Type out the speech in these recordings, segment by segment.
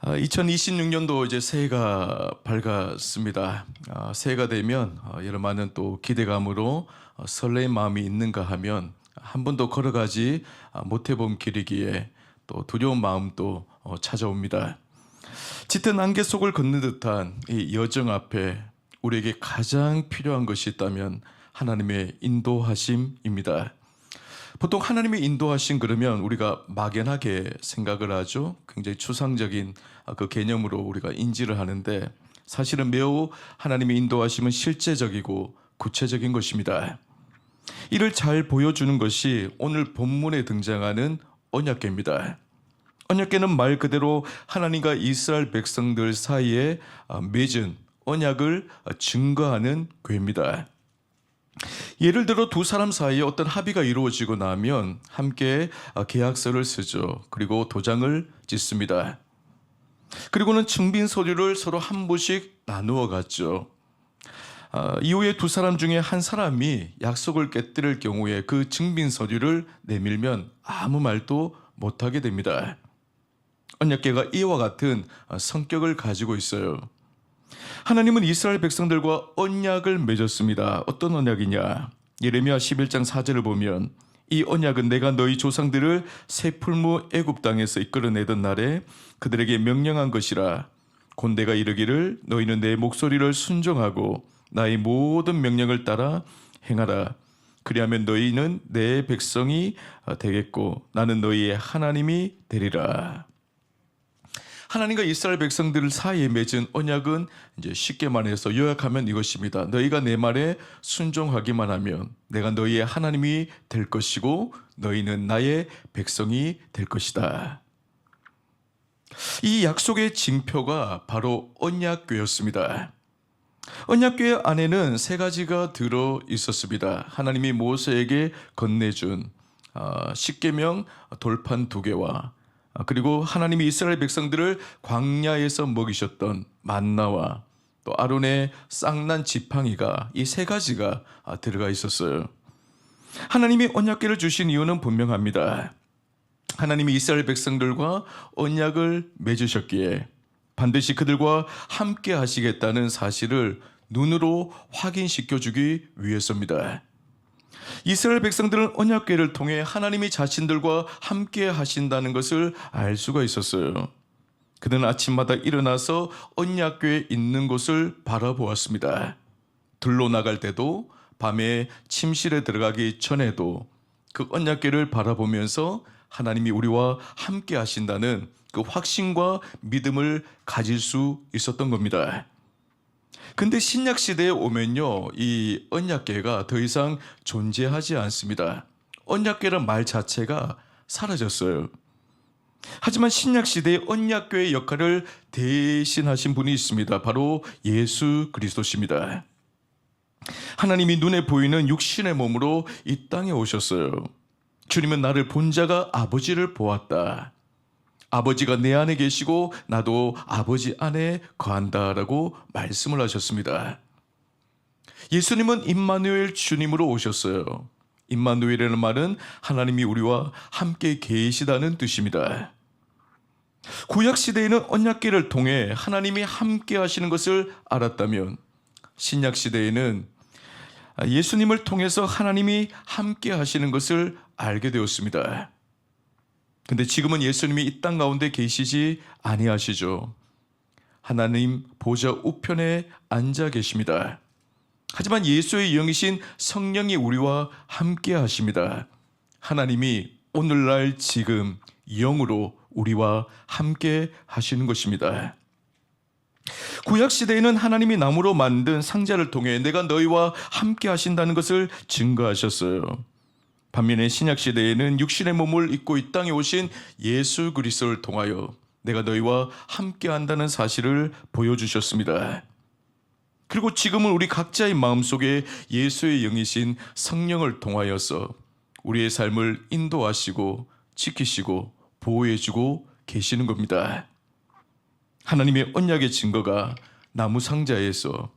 2026년도 이제 새해가 밝았습니다. 새해가 되면 여러 많은 또 기대감으로 설레임 마음이 있는가 하면 한 번도 걸어가지 못해본 길이기에 또 두려운 마음도 찾아옵니다. 짙은 안개 속을 걷는 듯한 이 여정 앞에 우리에게 가장 필요한 것이 있다면 하나님의 인도하심입니다. 보통 하나님의 인도하심 그러면 우리가 막연하게 생각을 하죠. 굉장히 추상적인 그 개념으로 우리가 인지를 하는데 사실은 매우 하나님의 인도하심은 실제적이고 구체적인 것입니다. 이를 잘 보여주는 것이 오늘 본문에 등장하는 언약궤입니다. 언약궤는 말 그대로 하나님과 이스라엘 백성들 사이에 맺은 언약을 증거하는 궤입니다. 예를 들어 두 사람 사이에 어떤 합의가 이루어지고 나면 함께 계약서를 쓰죠. 그리고 도장을 짓습니다. 그리고는 증빙 서류를 서로 한 부씩 나누어 갔죠. 이후에 두 사람 중에 한 사람이 약속을 깨뜨릴 경우에 그 증빙 서류를 내밀면 아무 말도 못하게 됩니다. 언약궤가 이와 같은 성격을 가지고 있어요. 하나님은 이스라엘 백성들과 언약을 맺었습니다. 어떤 언약이냐? 예레미야 11장 4절을 보면 이 언약은 내가 너희 조상들을 새 풀무 애굽 땅에서 이끌어내던 날에 그들에게 명령한 것이라. 곧 내가 이르기를 너희는 내 목소리를 순종하고 나의 모든 명령을 따라 행하라. 그리하면 너희는 내 백성이 되겠고 나는 너희의 하나님이 되리라. 하나님과 이스라엘 백성들 사이에 맺은 언약은 이제 쉽게 말해서 요약하면 이것입니다. 너희가 내 말에 순종하기만 하면 내가 너희의 하나님이 될 것이고 너희는 나의 백성이 될 것이다. 이 약속의 징표가 바로 언약궤였습니다. 언약궤 안에는 세 가지가 들어 있었습니다. 하나님이 모세에게 건네준 십계명 돌판 2개와 그리고 하나님이 이스라엘 백성들을 광야에서 먹이셨던 만나와 또 아론의 쌍난 지팡이가 이 세 가지가 들어가 있었어요. 하나님이 언약궤를 주신 이유는 분명합니다. 하나님이 이스라엘 백성들과 언약을 맺으셨기에 반드시 그들과 함께 하시겠다는 사실을 눈으로 확인시켜주기 위해서입니다. 이스라엘 백성들은 언약궤를 통해 하나님이 자신들과 함께 하신다는 것을 알 수가 있었어요. 그들은 아침마다 일어나서 언약궤에 있는 곳을 바라보았습니다. 들로 나갈 때도 밤에 침실에 들어가기 전에도 그 언약궤를 바라보면서 하나님이 우리와 함께 하신다는 그 확신과 믿음을 가질 수 있었던 겁니다. 근데 신약 시대에 오면요, 이 언약궤가 더 이상 존재하지 않습니다. 언약궤란 말 자체가 사라졌어요. 하지만 신약 시대의 언약궤의 역할을 대신하신 분이 있습니다. 바로 예수 그리스도십니다. 하나님이 눈에 보이는 육신의 몸으로 이 땅에 오셨어요. 주님은 나를 본 자가 아버지를 보았다. 아버지가 내 안에 계시고 나도 아버지 안에 거한다라고 말씀을 하셨습니다. 예수님은 임마누엘 주님으로 오셨어요. 임마누엘이라는 말은 하나님이 우리와 함께 계시다는 뜻입니다. 구약 시대에는 언약궤를 통해 하나님이 함께 하시는 것을 알았다면 신약 시대에는 예수님을 통해서 하나님이 함께 하시는 것을 알게 되었습니다. 근데 지금은 예수님이 이 땅 가운데 계시지 아니하시죠. 하나님 보좌 우편에 앉아 계십니다. 하지만 예수의 영이신 성령이 우리와 함께 하십니다. 하나님이 오늘날 지금 영으로 우리와 함께 하시는 것입니다. 구약 시대에는 하나님이 나무로 만든 상자를 통해 내가 너희와 함께 하신다는 것을 증거하셨어요. 반면에 신약 시대에는 육신의 몸을 입고 이 땅에 오신 예수 그리스도를 통하여 내가 너희와 함께 한다는 사실을 보여주셨습니다. 그리고 지금은 우리 각자의 마음속에 예수의 영이신 성령을 통하여서 우리의 삶을 인도하시고 지키시고 보호해주고 계시는 겁니다. 하나님의 언약의 증거가 나무 상자에서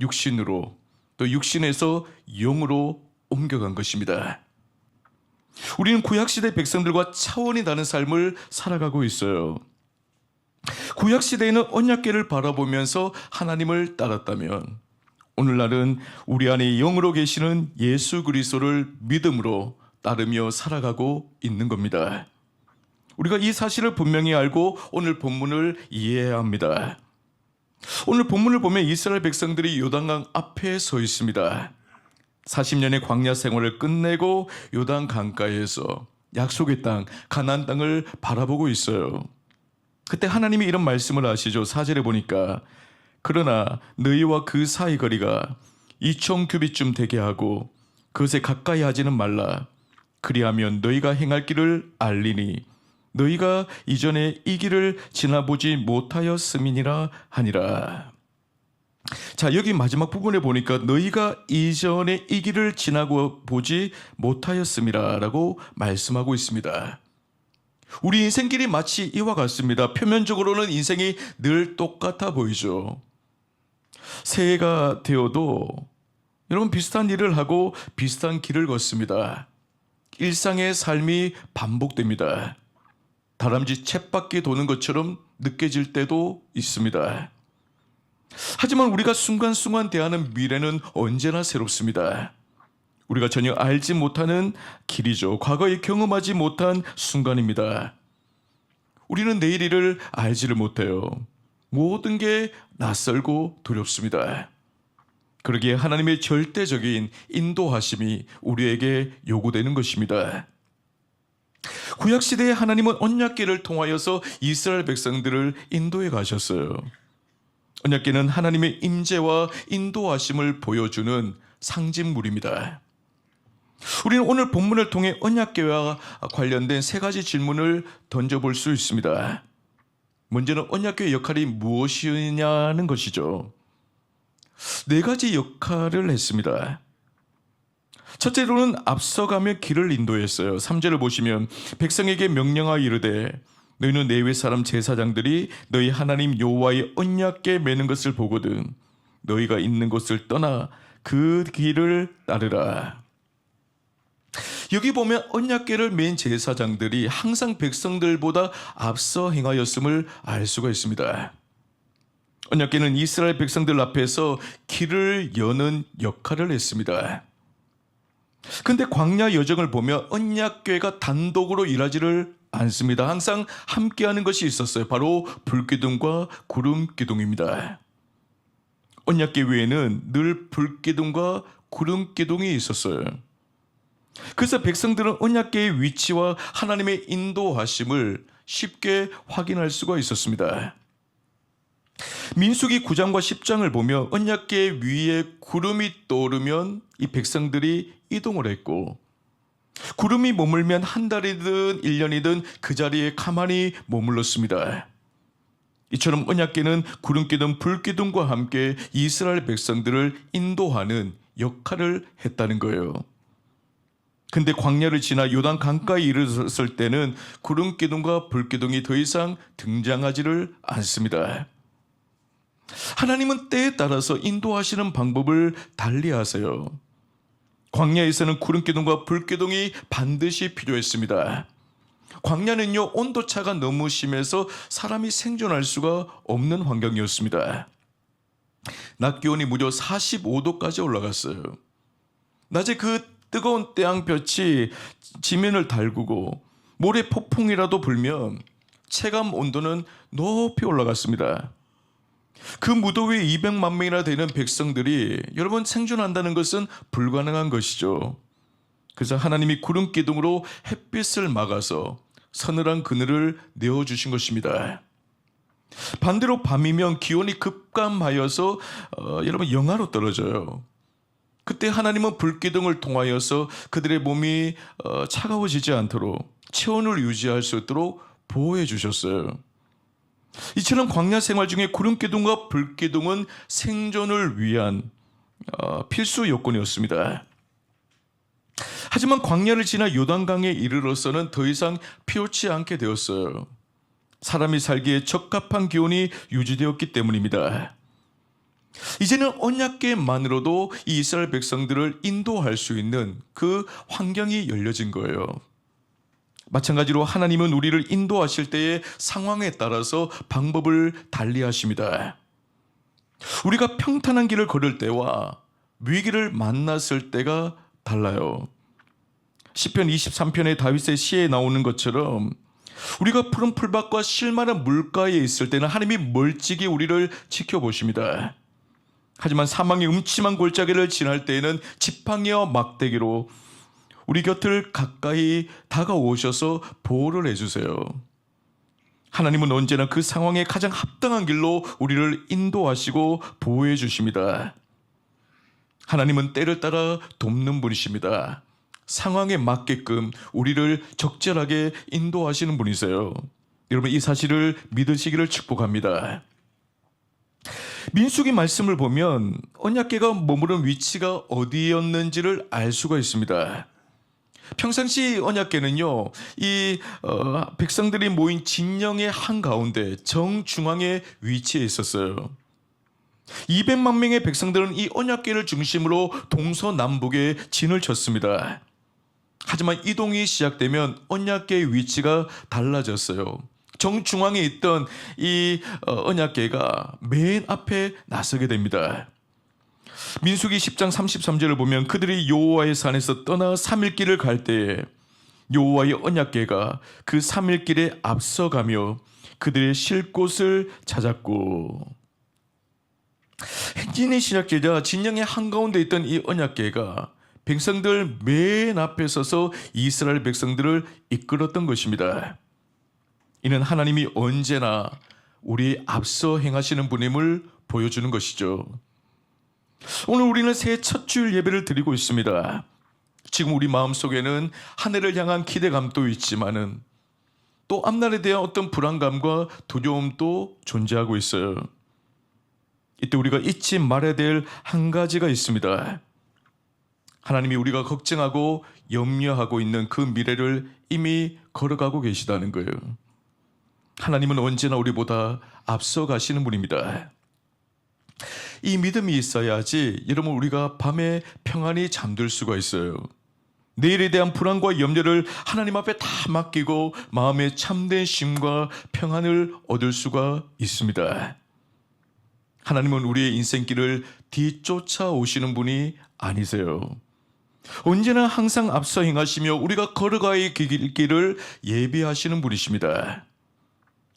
육신으로 또 육신에서 영으로 옮겨간 것입니다. 우리는 구약시대 백성들과 차원이 다른 삶을 살아가고 있어요. 구약 시대에는 언약궤를 바라보면서 하나님을 따랐다면 오늘날은 우리 안에 영으로 계시는 예수 그리스도를 믿음으로 따르며 살아가고 있는 겁니다. 우리가 이 사실을 분명히 알고 오늘 본문을 이해해야 합니다. 오늘 본문을 보면 이스라엘 백성들이 요단강 앞에 서 있습니다. 40년의 광야 생활을 끝내고 요단 강가에서 약속의 땅, 가나안 땅을 바라보고 있어요. 그때 하나님이 이런 말씀을 하시죠. 4절에 보니까 그러나 너희와 그 사이 거리가 2,000규빗쯤 되게 하고 그것에 가까이 하지는 말라. 그리하면 너희가 행할 길을 알리니 너희가 이전에 이 길을 지나보지 못하였음이니라 하니라. 자, 여기 마지막 부분에 보니까 너희가 이전에 이 길을 지나고 보지 못하였음이라 라고 말씀하고 있습니다. 우리 인생길이 마치 이와 같습니다. 표면적으로는 인생이 늘 똑같아 보이죠. 새해가 되어도 여러분 비슷한 일을 하고 비슷한 길을 걷습니다. 일상의 삶이 반복됩니다. 다람쥐 쳇바퀴 도는 것처럼 느껴질 때도 있습니다. 하지만 우리가 순간순간 대하는 미래는 언제나 새롭습니다. 우리가 전혀 알지 못하는 길이죠. 과거에 경험하지 못한 순간입니다. 우리는 내일 일을 알지를 못해요. 모든 게 낯설고 두렵습니다. 그러기에 하나님의 절대적인 인도하심이 우리에게 요구되는 것입니다. 구약시대에 하나님은 언약궤를 통하여서 이스라엘 백성들을 인도해 가셨어요. 언약궤는 하나님의 임재와 인도하심을 보여주는 상징물입니다. 우리는 오늘 본문을 통해 언약궤와 관련된 세 가지 질문을 던져볼 수 있습니다. 먼저는 언약궤의 역할이 무엇이냐는 것이죠. 네 가지 역할을 했습니다. 첫째로는 앞서가며 길을 인도했어요. 3절을 보시면 백성에게 명령하여 이르되 너희는 레위 사람 제사장들이 너희 하나님 여호와의 언약궤 매는 것을 보거든 너희가 있는 곳을 떠나 그 길을 따르라. 여기 보면 언약궤를 맨 제사장들이 항상 백성들보다 앞서 행하였음을 알 수가 있습니다. 언약궤는 이스라엘 백성들 앞에서 길을 여는 역할을 했습니다. 근데 광야 여정을 보면 언약궤가 단독으로 일하지를 않습니다. 항상 함께하는 것이 있었어요. 바로 불기둥과 구름기둥입니다. 언약궤 외에는 늘 불기둥과 구름기둥이 있었어요. 그래서 백성들은 언약궤의 위치와 하나님의 인도하심을 쉽게 확인할 수가 있었습니다. 민수기 9장과 10장을 보면 언약궤 위에 구름이 떠오르면 이 백성들이 이동을 했고 구름이 머물면 한 달이든 1년이든 그 자리에 가만히 머물렀습니다. 이처럼 언약궤는 구름기둥 불기둥과 함께 이스라엘 백성들을 인도하는 역할을 했다는 거예요. 근데 광야를 지나 요단 강가에 이르렀을 때는 구름기둥과 불기둥이 더 이상 등장하지를 않습니다. 하나님은 때에 따라서 인도하시는 방법을 달리하세요. 광야에서는 구름기둥과 불기둥이 반드시 필요했습니다. 광야는요, 온도차가 너무 심해서 사람이 생존할 수가 없는 환경이었습니다. 낮 기온이 무려 45도까지 올라갔어요. 낮에 그 뜨거운 태양볕이 지면을 달구고 모래 폭풍이라도 불면 체감 온도는 높이 올라갔습니다. 그 무더위에 200만 명이나 되는 백성들이 여러분 생존한다는 것은 불가능한 것이죠. 그래서 하나님이 구름기둥으로 햇빛을 막아서 서늘한 그늘을 내어주신 것입니다. 반대로 밤이면 기온이 급감하여서 여러분 영하로 떨어져요. 그때 하나님은 불기둥을 통하여서 그들의 몸이 차가워지지 않도록 체온을 유지할 수 있도록 보호해 주셨어요. 이처럼 광야 생활 중에 구름기둥과 불기둥은 생존을 위한 필수 요건이었습니다. 하지만 광야를 지나 요단강에 이르러서는 더 이상 피어치 않게 되었어요. 사람이 살기에 적합한 기온이 유지되었기 때문입니다. 이제는 언약궤만으로도 이 이스라엘 백성들을 인도할 수 있는 그 환경이 열려진 거예요. 마찬가지로 하나님은 우리를 인도하실 때의 상황에 따라서 방법을 달리하십니다. 우리가 평탄한 길을 걸을 때와 위기를 만났을 때가 달라요. 시편 23편의 다윗의 시에 나오는 것처럼 우리가 푸른 풀밭과 쉴만한 물가에 있을 때는 하나님이 멀찍이 우리를 지켜보십니다. 하지만 사망의 음침한 골짜기를 지날 때에는 지팡이와 막대기로 우리 곁을 가까이 다가오셔서 보호를 해주세요. 하나님은 언제나 그 상황에 가장 합당한 길로 우리를 인도하시고 보호해 주십니다. 하나님은 때를 따라 돕는 분이십니다. 상황에 맞게끔 우리를 적절하게 인도하시는 분이세요. 여러분, 이 사실을 믿으시기를 축복합니다. 민수기 말씀을 보면 언약궤가 머무른 위치가 어디였는지를 알 수가 있습니다. 평상시 언약궤는요, 백성들이 모인 진영의 한가운데 정중앙에 위치해 있었어요. 200만 명의 백성들은 이 언약궤를 중심으로 동서남북에 진을 쳤습니다. 하지만 이동이 시작되면 언약궤의 위치가 달라졌어요. 정중앙에 있던 이 언약궤가 맨 앞에 나서게 됩니다. 민수기 10장 33절을 보면 그들이 여호와의 산에서 떠나 3일길을 갈 때에 여호와의 언약궤가 그 3일길에 앞서가며 그들의 쉴 곳을 찾았고, 행진이 시작되자 진영의 한가운데 있던 이 언약궤가 백성들 맨 앞에 서서 이스라엘 백성들을 이끌었던 것입니다. 이는 하나님이 언제나 우리 앞서 행하시는 분임을 보여주는 것이죠. 오늘 우리는 새해 첫 주일 예배를 드리고 있습니다. 지금 우리 마음속에는 한 해를 향한 기대감도 있지만은 또 앞날에 대한 어떤 불안감과 두려움도 존재하고 있어요. 이때 우리가 잊지 말아야 될 한 가지가 있습니다. 하나님이 우리가 걱정하고 염려하고 있는 그 미래를 이미 걸어가고 계시다는 거예요. 하나님은 언제나 우리보다 앞서 가시는 분입니다. 이 믿음이 있어야지 여러분, 우리가 밤에 평안히 잠들 수가 있어요. 내일에 대한 불안과 염려를 하나님 앞에 다 맡기고 마음의 참된 쉼과 평안을 얻을 수가 있습니다. 하나님은 우리의 인생길을 뒤쫓아 오시는 분이 아니세요. 언제나 항상 앞서 행하시며 우리가 걸어가야 할 길을 예비하시는 분이십니다.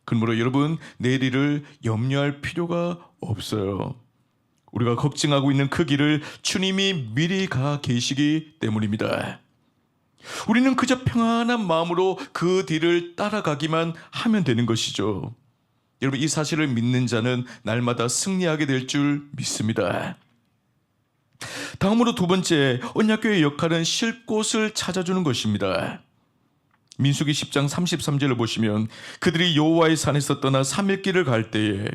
그러므로 여러분, 내일을 염려할 필요가 없어요. 우리가 걱정하고 있는 그 길을 주님이 미리 가 계시기 때문입니다. 우리는 그저 평안한 마음으로 그 뒤를 따라가기만 하면 되는 것이죠. 여러분, 이 사실을 믿는 자는 날마다 승리하게 될 줄 믿습니다. 다음으로 두 번째, 언약궤의 역할은 쉴 곳을 찾아주는 것입니다. 민수기 10장 33절을 보시면 그들이 여호와의 산에서 떠나 3일길을 갈 때에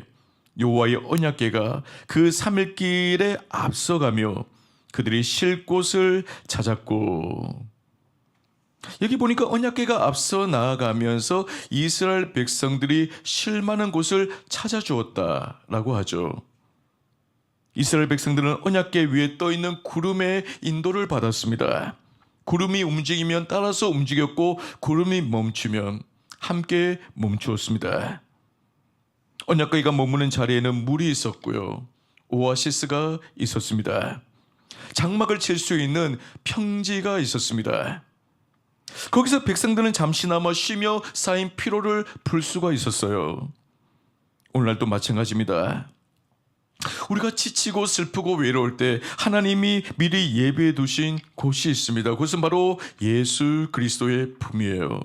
여호와의 언약궤가 그 3일길에 앞서가며 그들이 쉴 곳을 찾았고, 여기 보니까 언약궤가 앞서 나아가면서 이스라엘 백성들이 쉴 만한 곳을 찾아주었다라고 하죠. 이스라엘 백성들은 언약궤 위에 떠 있는 구름의 인도를 받았습니다. 구름이 움직이면 따라서 움직였고 구름이 멈추면 함께 멈추었습니다. 언약궤가 머무는 자리에는 물이 있었고요, 오아시스가 있었습니다. 장막을 칠 수 있는 평지가 있었습니다. 거기서 백성들은 잠시나마 쉬며 쌓인 피로를 풀 수가 있었어요. 오늘날도 마찬가지입니다. 우리가 지치고 슬프고 외로울 때 하나님이 미리 예배해 두신 곳이 있습니다. 그것은 바로 예수 그리스도의 품이에요.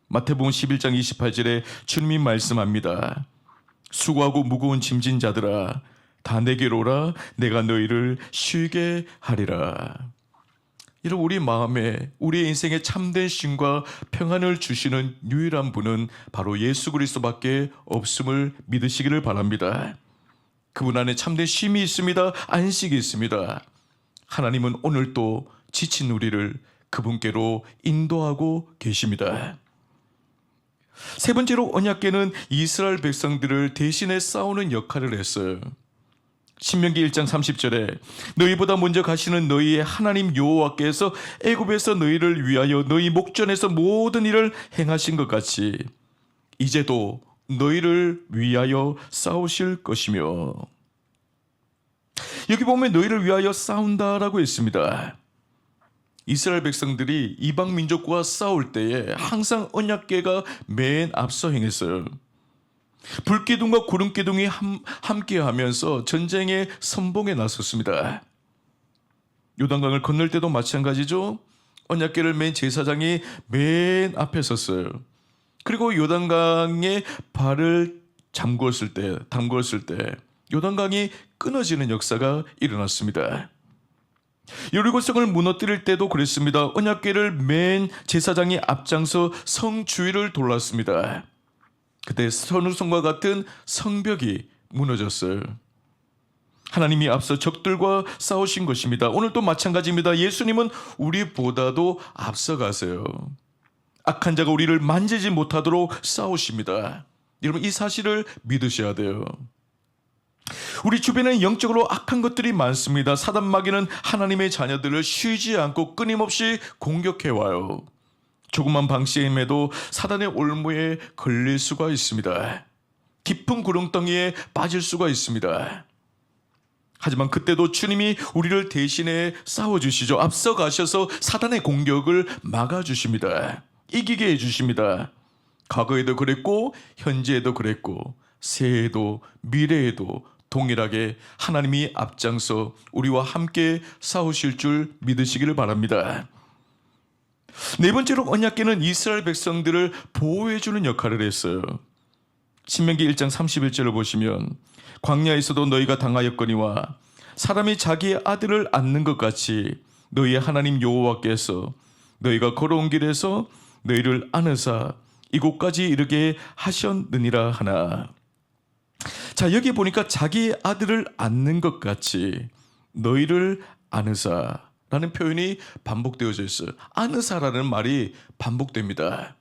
마태복음 11장 28절에 주님이 말씀합니다. 수고하고 무거운 짐진 자들아, 다 내게로 오라, 내가 너희를 쉬게 하리라. 이런 우리 마음에, 우리의 인생에 참된 쉼과 평안을 주시는 유일한 분은 바로 예수 그리스도밖에 없음을 믿으시기를 바랍니다. 그분 안에 참된 쉼이 있습니다. 안식이 있습니다. 하나님은 오늘도 지친 우리를 그분께로 인도하고 계십니다. 세 번째로, 언약궤는 이스라엘 백성들을 대신해 싸우는 역할을 했어요. 신명기 1장 30절에 너희보다 먼저 가시는 너희의 하나님 여호와께서 애굽에서 너희를 위하여 너희 목전에서 모든 일을 행하신 것 같이 이제도 너희를 위하여 싸우실 것이며. 여기 보면 너희를 위하여 싸운다라고 했습니다. 이스라엘 백성들이 이방 민족과 싸울 때에 항상 언약궤가 맨 앞서 행했어요. 불기둥과 구름기둥이 함께하면서 전쟁의 선봉에 나섰습니다. 요단강을 건널 때도 마찬가지죠. 언약궤를 맨 제사장이 맨 앞에 섰어요. 그리고 요단강에 발을 담궜을 때 요단강이 끊어지는 역사가 일어났습니다. 여리고성을 무너뜨릴 때도 그랬습니다. 언약궤를 맨 제사장이 앞장서 성 주위를 돌았습니다. 그때 선우성과 같은 성벽이 무너졌어요. 하나님이 앞서 적들과 싸우신 것입니다. 오늘도 마찬가지입니다. 예수님은 우리보다도 앞서가세요. 악한 자가 우리를 만지지 못하도록 싸우십니다. 여러분, 이 사실을 믿으셔야 돼요. 우리 주변에는 영적으로 악한 것들이 많습니다. 사단 마귀는 하나님의 자녀들을 쉬지 않고 끊임없이 공격해와요. 조그만 방심에도 사단의 올무에 걸릴 수가 있습니다. 깊은 구렁텅이에 빠질 수가 있습니다. 하지만 그때도 주님이 우리를 대신해 싸워주시죠. 앞서 가셔서 사단의 공격을 막아주십니다. 이기게 해주십니다. 과거에도 그랬고 현재에도 그랬고 새해에도 미래에도 동일하게 하나님이 앞장서 우리와 함께 싸우실 줄 믿으시기를 바랍니다. 네 번째로 언약궤는 이스라엘 백성들을 보호해주는 역할을 했어요. 신명기 1장 31절을 보시면 광야에서도 너희가 당하였거니와 사람이 자기의 아들을 안는 것 같이 너희의 하나님 여호와께서 너희가 걸어온 길에서 너희를 안으사 이곳까지 이르게 하셨느니라 하나. 자, 여기 보니까 자기 아들을 안는 것 같이 너희를 안으사 라는 표현이 반복되어져 있어요. 안으사라는 말이 반복됩니다.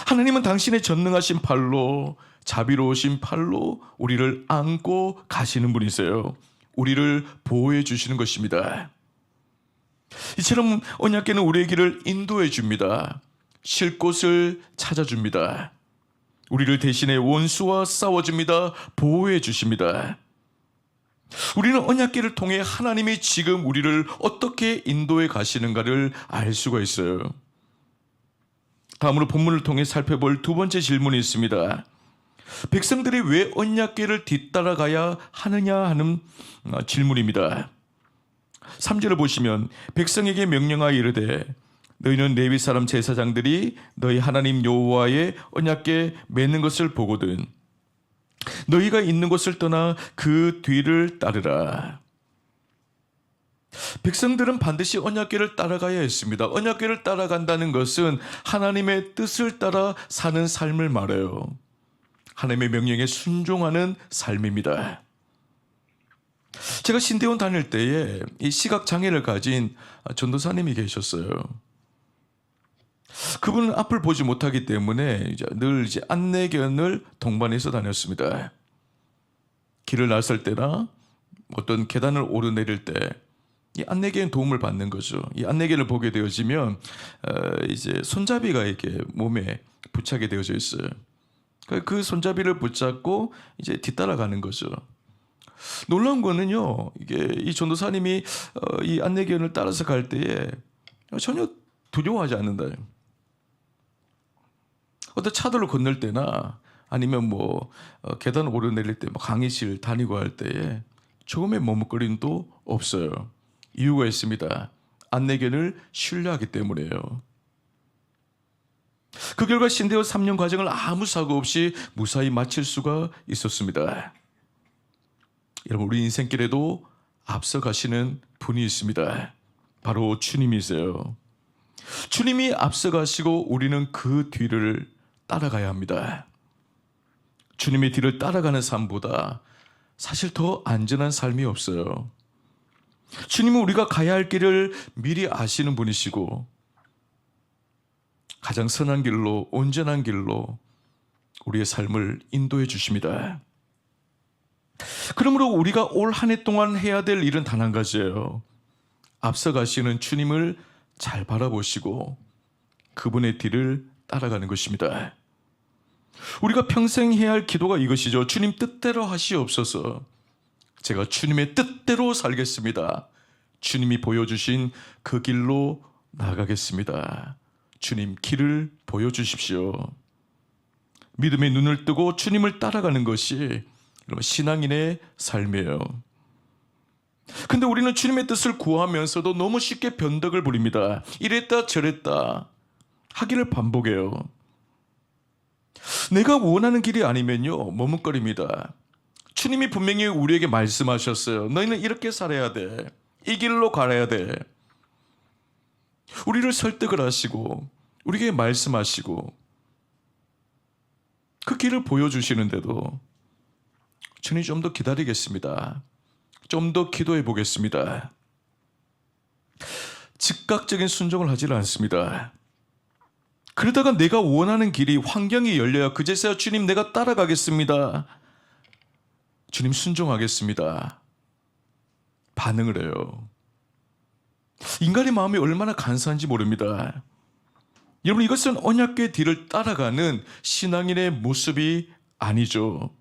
하나님은 당신의 전능하신 팔로, 자비로우신 팔로 우리를 안고 가시는 분이세요. 우리를 보호해 주시는 것입니다. 이처럼 언약궤는 우리의 길을 인도해 줍니다. 쉴 곳을 찾아줍니다. 우리를 대신해 원수와 싸워줍니다. 보호해 주십니다. 우리는 언약궤를 통해 하나님이 지금 우리를 어떻게 인도해 가시는가를 알 수가 있어요. 다음으로 본문을 통해 살펴볼 두 번째 질문이 있습니다. 백성들이 왜 언약궤를 뒤따라가야 하느냐 하는 질문입니다. 3절을 보시면 백성에게 명령하여 이르되 너희는 레위 사람 제사장들이 너희 하나님 여호와의 언약궤 매는 것을 보거든 너희가 있는 곳을 떠나 그 뒤를 따르라. 백성들은 반드시 언약궤를 따라가야 했습니다. 언약궤를 따라간다는 것은 하나님의 뜻을 따라 사는 삶을 말해요. 하나님의 명령에 순종하는 삶입니다. 제가 신대원 다닐 때에 이 시각장애를 가진 전도사님이 계셨어요. 그분은 앞을 보지 못하기 때문에 늘 안내견을 동반해서 다녔습니다. 길을 나설 때나 어떤 계단을 오르내릴 때 이 안내견 도움을 받는 거죠. 이 안내견을 보게 되어지면 이제 손잡이가 이렇게 몸에 부착이 되어져 있어요. 그 손잡이를 붙잡고 이제 뒤따라가는 거죠. 놀라운 거는요, 이게 이 전도사님이 이 안내견을 따라서 갈 때에 전혀 두려워하지 않는다. 어떤 차도를 건널 때나 아니면 계단 오르내릴 때 강의실 다니고 할 때에 조금의 머뭇거림도 없어요. 이유가 있습니다. 안내견을 신뢰하기 때문이에요. 그 결과 신대원 3년 과정을 아무 사고 없이 무사히 마칠 수가 있었습니다. 여러분, 우리 인생길에도 앞서 가시는 분이 있습니다. 바로 주님이세요. 주님이 앞서 가시고 우리는 그 뒤를 따라가야 합니다. 주님의 뒤를 따라가는 삶보다 사실 더 안전한 삶이 없어요. 주님은 우리가 가야 할 길을 미리 아시는 분이시고 가장 선한 길로, 온전한 길로 우리의 삶을 인도해 주십니다. 그러므로 우리가 올 한 해 동안 해야 될 일은 단 한 가지예요. 앞서가시는 주님을 잘 바라보시고 그분의 뒤를 따라가는 것입니다. 우리가 평생 해야 할 기도가 이것이죠. 주님 뜻대로 하시옵소서. 제가 주님의 뜻대로 살겠습니다. 주님이 보여주신 그 길로 나가겠습니다. 주님 길을 보여주십시오. 믿음의 눈을 뜨고 주님을 따라가는 것이 신앙인의 삶이에요. 근데 우리는 주님의 뜻을 구하면서도 너무 쉽게 변덕을 부립니다. 이랬다 저랬다 하기를 반복해요. 내가 원하는 길이 아니면요 머뭇거립니다. 주님이 분명히 우리에게 말씀하셨어요. 너희는 이렇게 살아야 돼. 이 길로 가야 돼. 우리를 설득을 하시고 우리에게 말씀하시고 그 길을 보여주시는데도 주님 좀 더 기다리겠습니다. 좀 더 기도해 보겠습니다. 즉각적인 순종을 하지는 않습니다. 그러다가 내가 원하는 길이 환경이 열려야 그제서야 주님 내가 따라가겠습니다. 주님 순종하겠습니다. 반응을 해요. 인간의 마음이 얼마나 간사한지 모릅니다. 여러분 이것은 언약궤 뒤를 따라가는 신앙인의 모습이 아니죠.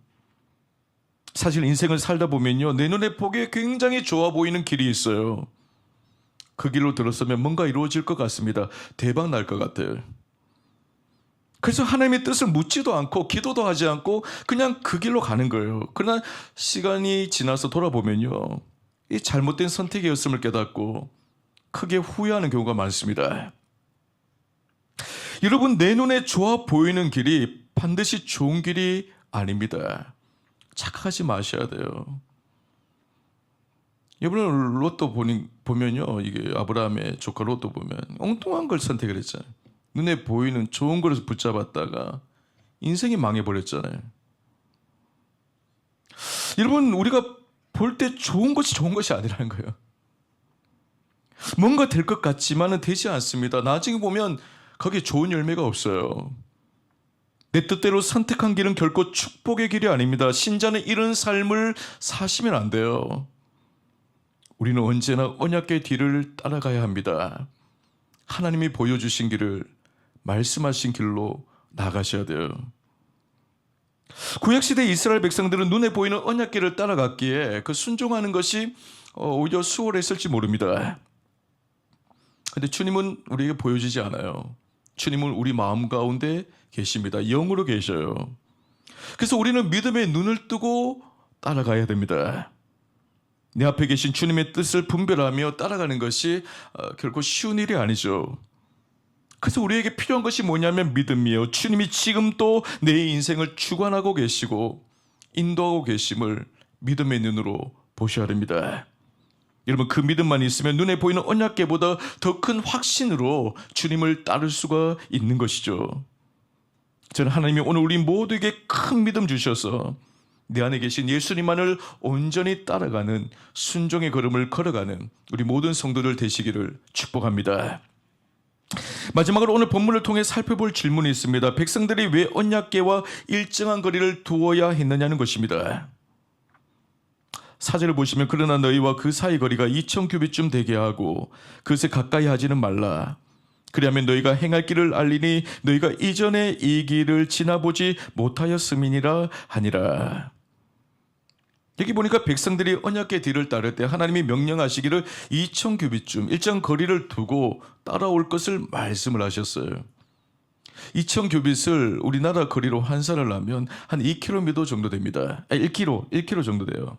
사실 인생을 살다 보면요 내 눈에 보기에 굉장히 좋아 보이는 길이 있어요. 그 길로 들었으면 뭔가 이루어질 것 같습니다. 대박 날 것 같아요. 그래서 하나님의 뜻을 묻지도 않고 기도도 하지 않고 그냥 그 길로 가는 거예요. 그러나 시간이 지나서 돌아보면요 이 잘못된 선택이었음을 깨닫고 크게 후회하는 경우가 많습니다. 여러분 내 눈에 좋아 보이는 길이 반드시 좋은 길이 아닙니다. 착각하지 마셔야 돼요. 이번에 로또 보면요 이게 아브라함의 조카 로또 보면 엉뚱한 걸 선택을 했잖아요. 눈에 보이는 좋은 것을 붙잡았다가 인생이 망해버렸잖아요. 여러분 우리가 볼 때 좋은 것이 아니라는 거예요. 뭔가 될 것 같지만은 되지 않습니다. 나중에 보면 거기에 좋은 열매가 없어요. 내 뜻대로 선택한 길은 결코 축복의 길이 아닙니다. 신자는 이런 삶을 사시면 안 돼요. 우리는 언제나 언약궤 뒤를 따라가야 합니다. 하나님이 보여주신 길을 말씀하신 길로 나가셔야 돼요. 구약시대 이스라엘 백성들은 눈에 보이는 언약궤를 따라갔기에 그 순종하는 것이 오히려 수월했을지 모릅니다. 그런데 주님은 우리에게 보여주지 않아요. 주님은 우리 마음 가운데 계십니다. 영으로 계셔요. 그래서 우리는 믿음의 눈을 뜨고 따라가야 됩니다. 내 앞에 계신 주님의 뜻을 분별하며 따라가는 것이 결코 쉬운 일이 아니죠. 그래서 우리에게 필요한 것이 뭐냐면 믿음이에요. 주님이 지금 또 내 인생을 주관하고 계시고 인도하고 계심을 믿음의 눈으로 보셔야 됩니다. 여러분 그 믿음만 있으면 눈에 보이는 언약궤보다 더 큰 확신으로 주님을 따를 수가 있는 것이죠. 저는 하나님이 오늘 우리 모두에게 큰 믿음 주셔서 내 안에 계신 예수님만을 온전히 따라가는 순종의 걸음을 걸어가는 우리 모든 성도들 되시기를 축복합니다. 마지막으로 오늘 본문을 통해 살펴볼 질문이 있습니다. 백성들이 왜 언약궤와 일정한 거리를 두어야 했느냐는 것입니다. 4절을 보시면 그러나 너희와 그 사이 거리가 2000규빗쯤 되게 하고 그것에 가까이 하지는 말라. 그리하면 너희가 행할 길을 알리니 너희가 이전에 이 길을 지나보지 못하였음이니라 하니라. 여기 보니까 백성들이 언약궤 뒤를 따를 때 하나님이 명령하시기를 2000규빗쯤 일정 거리를 두고 따라올 것을 말씀을 하셨어요. 2000규빗을 우리나라 거리로 환산을 하면 한 2km 정도 됩니다. 1km 정도 돼요.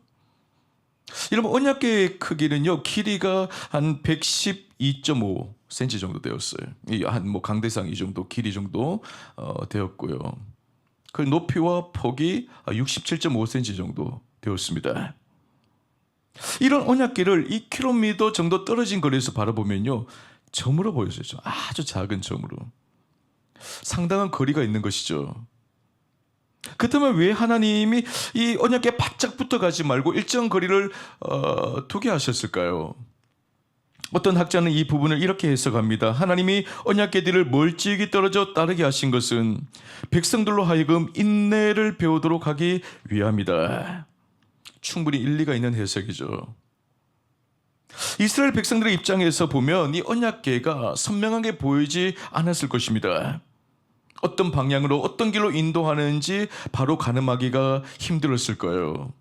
여러분 언약궤의 크기는요 길이가 한 112.5cm 정도 되었어요. 한 강대상 이 정도 길이 정도 되었고요. 그 높이와 폭이 67.5cm 정도 되었습니다. 이런 언약궤를 2km 정도 떨어진 거리에서 바라보면요 점으로 보였어요. 아주 작은 점으로 상당한 거리가 있는 것이죠. 그렇다면 왜 하나님이 이 언약궤에 바짝 붙어가지 말고 일정 거리를 두게 하셨을까요? 어떤 학자는 이 부분을 이렇게 해석합니다. 하나님이 언약궤 뒤를 멀찍이 떨어져 따르게 하신 것은 백성들로 하여금 인내를 배우도록 하기 위함이다. 충분히 일리가 있는 해석이죠. 이스라엘 백성들의 입장에서 보면 이 언약궤가 선명하게 보이지 않았을 것입니다. 어떤 방향으로 어떤 길로 인도하는지 바로 가늠하기가 힘들었을 거예요.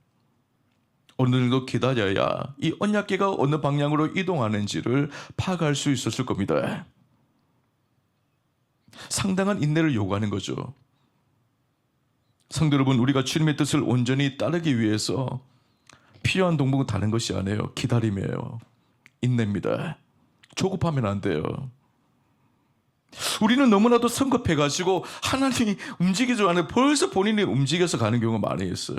어느 정도 기다려야 이 언약궤가 어느 방향으로 이동하는지를 파악할 수 있었을 겁니다. 상당한 인내를 요구하는 거죠. 성도 여러분, 우리가 주님의 뜻을 온전히 따르기 위해서 필요한 동복은 다른 것이 아니에요. 기다림이에요. 인내입니다. 조급하면 안 돼요. 우리는 너무나도 성급해가지고 하나님이 움직이지 않아요. 벌써 본인이 움직여서 가는 경우가 많이 있어요.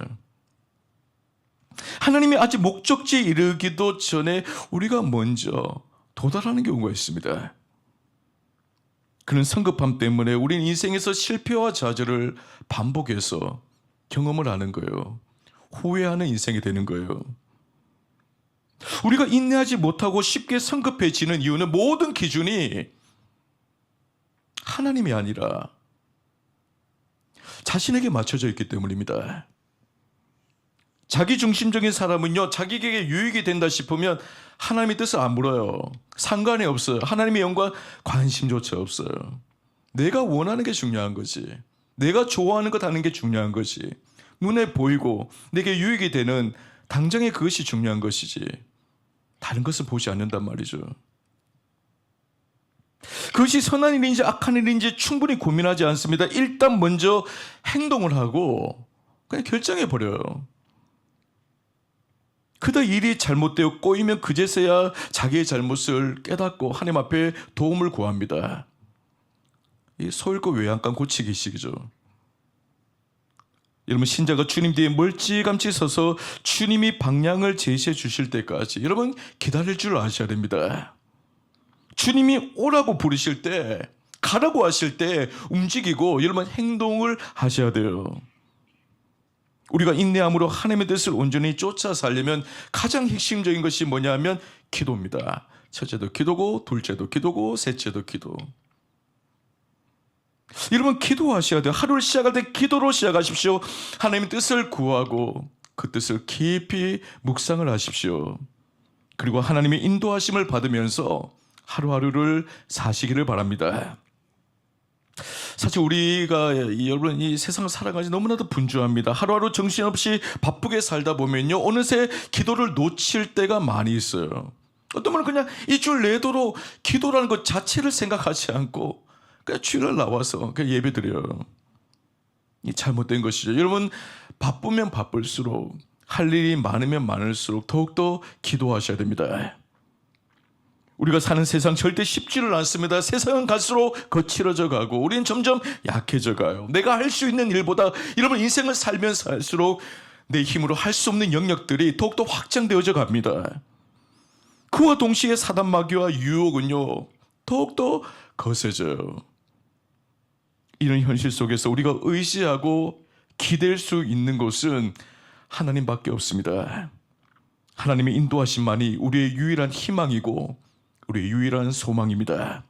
하나님이 아직 목적지에 이르기도 전에 우리가 먼저 도달하는 경우가 있습니다. 그런 성급함 때문에 우리는 인생에서 실패와 좌절을 반복해서 경험을 하는 거예요. 후회하는 인생이 되는 거예요. 우리가 인내하지 못하고 쉽게 성급해지는 이유는 모든 기준이 하나님이 아니라 자신에게 맞춰져 있기 때문입니다. 자기중심적인 사람은요, 자기에게 유익이 된다 싶으면 하나님의 뜻을 안 물어요. 상관이 없어요. 하나님의 영광 관심조차 없어요. 내가 원하는 게 중요한 거지. 내가 좋아하는 것 하는 게 중요한 거지. 눈에 보이고 내게 유익이 되는 당장에 그것이 중요한 것이지. 다른 것을 보지 않는단 말이죠. 그것이 선한 일인지 악한 일인지 충분히 고민하지 않습니다. 일단 먼저 행동을 하고 그냥 결정해 버려요. 그다 일이 잘못되어 꼬이면 그제서야 자기의 잘못을 깨닫고 하나님 앞에 도움을 구합니다. 이 소잃고 외양간 고치기식이죠. 여러분, 신자가 주님 뒤에 멀찌감치 서서 주님이 방향을 제시해 주실 때까지 여러분 기다릴 줄 아셔야 됩니다. 주님이 오라고 부르실 때, 가라고 하실 때 움직이고 여러분 행동을 하셔야 돼요. 우리가 인내함으로 하나님의 뜻을 온전히 쫓아 살려면 가장 핵심적인 것이 뭐냐면 기도입니다. 첫째도 기도고 둘째도 기도고 셋째도 기도. 여러분 기도하셔야 돼요. 하루를 시작할 때 기도로 시작하십시오. 하나님의 뜻을 구하고 그 뜻을 깊이 묵상을 하십시오. 그리고 하나님의 인도하심을 받으면서 하루하루를 사시기를 바랍니다. 사실 우리가 여러분 이 세상을 살아가지 너무나도 분주합니다. 하루하루 정신없이 바쁘게 살다 보면요 어느새 기도를 놓칠 때가 많이 있어요. 어떤 분은 그냥 일주일 내도록 기도라는 것 자체를 생각하지 않고 그냥 주일날 나와서 그냥 예배 드려요. 이 잘못된 것이죠. 여러분 바쁘면 바쁠수록 할 일이 많으면 많을수록 더욱더 기도하셔야 됩니다. 우리가 사는 세상 절대 쉽지를 않습니다. 세상은 갈수록 거칠어져 가고 우리는 점점 약해져 가요. 내가 할 수 있는 일보다 여러분 인생을 살면서 할수록 내 힘으로 할 수 없는 영역들이 더욱더 확장되어져 갑니다. 그와 동시에 사단 마귀와 유혹은요 더욱더 거세져요. 이런 현실 속에서 우리가 의지하고 기댈 수 있는 곳은 하나님밖에 없습니다. 하나님의 인도하심만이 우리의 유일한 희망이고 우리의 유일한 소망입니다.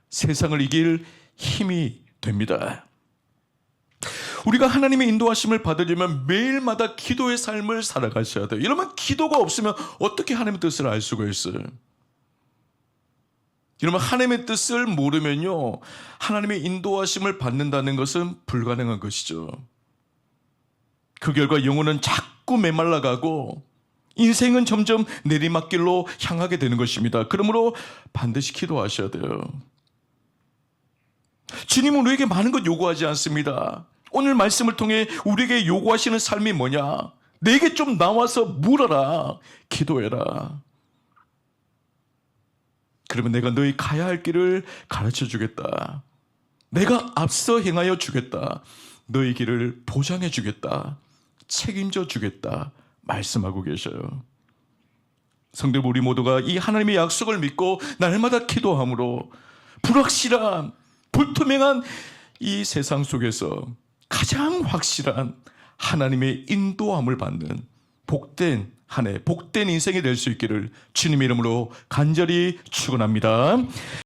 세상을 이길 힘이 됩니다. 우리가 하나님의 인도하심을 받으려면 매일마다 기도의 삶을 살아가셔야 돼요. 여러분 기도가 없으면 어떻게 하나님의 뜻을 알 수가 있어요? 여러분 하나님의 뜻을 모르면요 하나님의 인도하심을 받는다는 것은 불가능한 것이죠. 그 결과 영혼은 자꾸 메말라가고 인생은 점점 내리막길로 향하게 되는 것입니다. 그러므로 반드시 기도하셔야 돼요. 주님은 우리에게 많은 것 요구하지 않습니다. 오늘 말씀을 통해 우리에게 요구하시는 삶이 뭐냐? 내게 좀 나와서 물어라. 기도해라. 그러면 내가 너희 가야 할 길을 가르쳐 주겠다. 내가 앞서 행하여 주겠다. 너희 길을 보장해 주겠다. 책임져 주겠다. 말씀하고 계셔요. 성도 우리 모두가 이 하나님의 약속을 믿고 날마다 기도함으로 불확실한 불투명한 이 세상 속에서 가장 확실한 하나님의 인도함을 받는 복된 한 해, 복된 인생이 될 수 있기를 주님의 이름으로 간절히 축원합니다.